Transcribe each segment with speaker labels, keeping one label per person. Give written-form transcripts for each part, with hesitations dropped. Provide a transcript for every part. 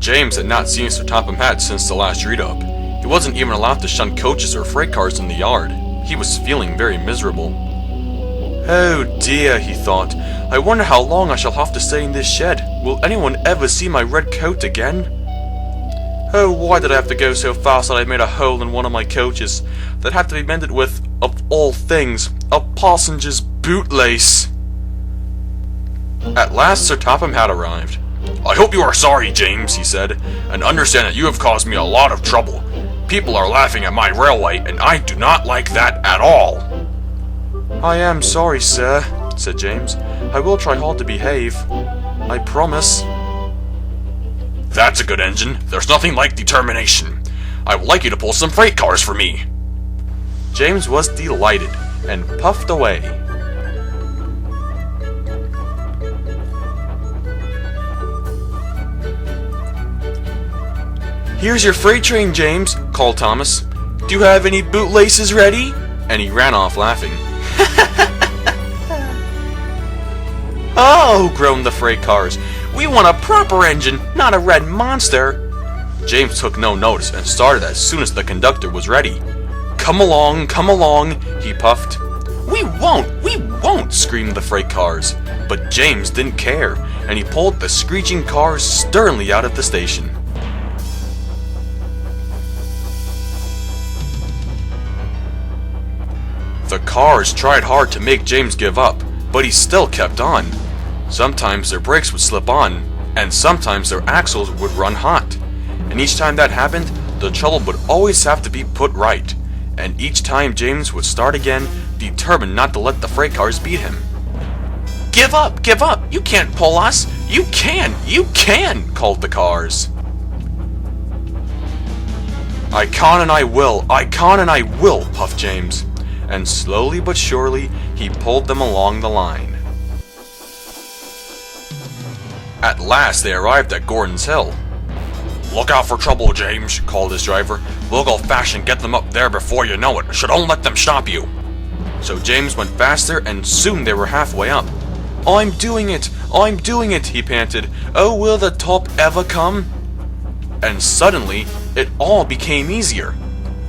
Speaker 1: James had not seen Sir Topham Hatt since the last Redub. He wasn't even allowed to shun coaches or freight cars in the yard. He was feeling very miserable. Oh dear, he thought. I wonder how long I shall have to stay in this shed. Will anyone ever see my red coat again? Oh, why did I have to go so fast that I made a hole in one of my coaches that had to be mended with, of all things, a parsonge's bootlace? At last Sir Topham Hatt arrived. I hope you are sorry, James, he said, and understand that you have caused me a lot of trouble. People are laughing at my railway, and I do not like that at all. I am sorry, sir, said James. I will try hard to behave. I promise. That's a good engine. There's nothing like determination. I would like you to pull some freight cars for me. James was delighted, and puffed away. Here's your freight train, James, called Thomas. Do you have any bootlaces ready? And he ran off laughing. Oh, groaned the freight cars. We want a proper engine, not a red monster. James took no notice and started as soon as the conductor was ready. Come along, he puffed. We won't, screamed the freight cars. But James didn't care, and he pulled the screeching cars sternly out of the station. The cars tried hard to make James give up, but he still kept on. Sometimes their brakes would slip on, and sometimes their axles would run hot. And each time that happened, the trouble would always have to be put right. And each time James would start again, determined not to let the freight cars beat him. Give up! You can't pull us! You can! Called the cars. I can and I will, puffed James. And slowly but surely, he pulled them along the line. At last they arrived at Gordon's Hill. Look out for trouble, James, called his driver. We'll go fast and get them up there before you know it, so don't let them stop you. So James went faster, and soon they were halfway up. I'm doing it, he panted. Oh, will the top ever come? And suddenly, it all became easier.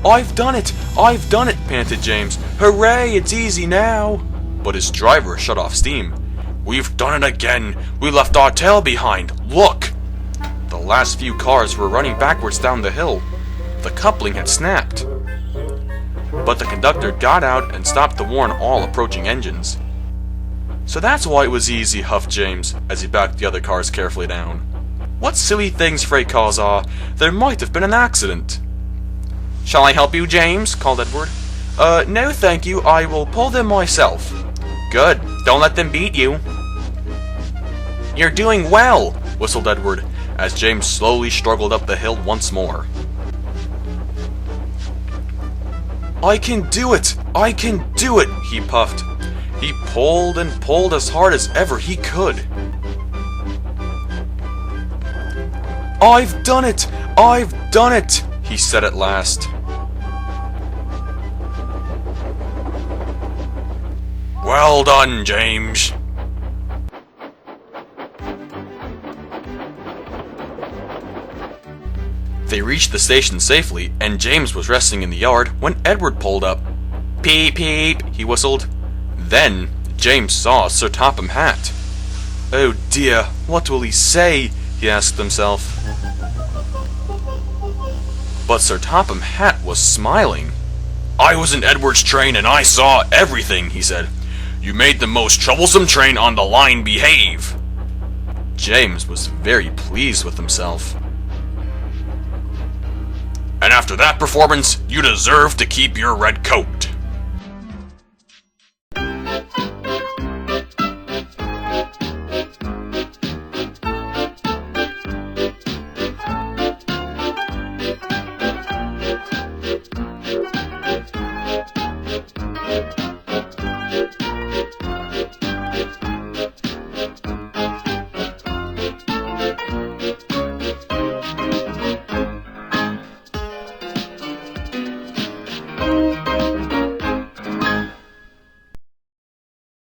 Speaker 1: I've done it, panted James. Hooray, it's easy now. But his driver shut off steam. We've done it again. We left our tail behind. Look! The last few cars were running backwards down the hill. The coupling had snapped. But the conductor got out and stopped to warn all approaching engines. So that's why it was easy, huffed James, as he backed the other cars carefully down. What silly things freight cars are. There might have been an accident. Shall I help you, James? Called Edward. No thank you, I will pull them myself. Good, don't let them beat you. You're doing well, whistled Edward, as James slowly struggled up the hill once more. I can do it, he puffed. He pulled and pulled as hard as ever he could. I've done it, he said at last. Well done, James. They reached the station safely, and James was resting in the yard when Edward pulled up. Peep, peep, he whistled. Then James saw Sir Topham Hatt. Oh dear, what will he say? He asked himself. But Sir Topham Hatt was smiling. I was in Edward's train and I saw everything, he said. You made the most troublesome train on the line behave. James was very pleased with himself. And after that performance, you deserve to keep your red coat.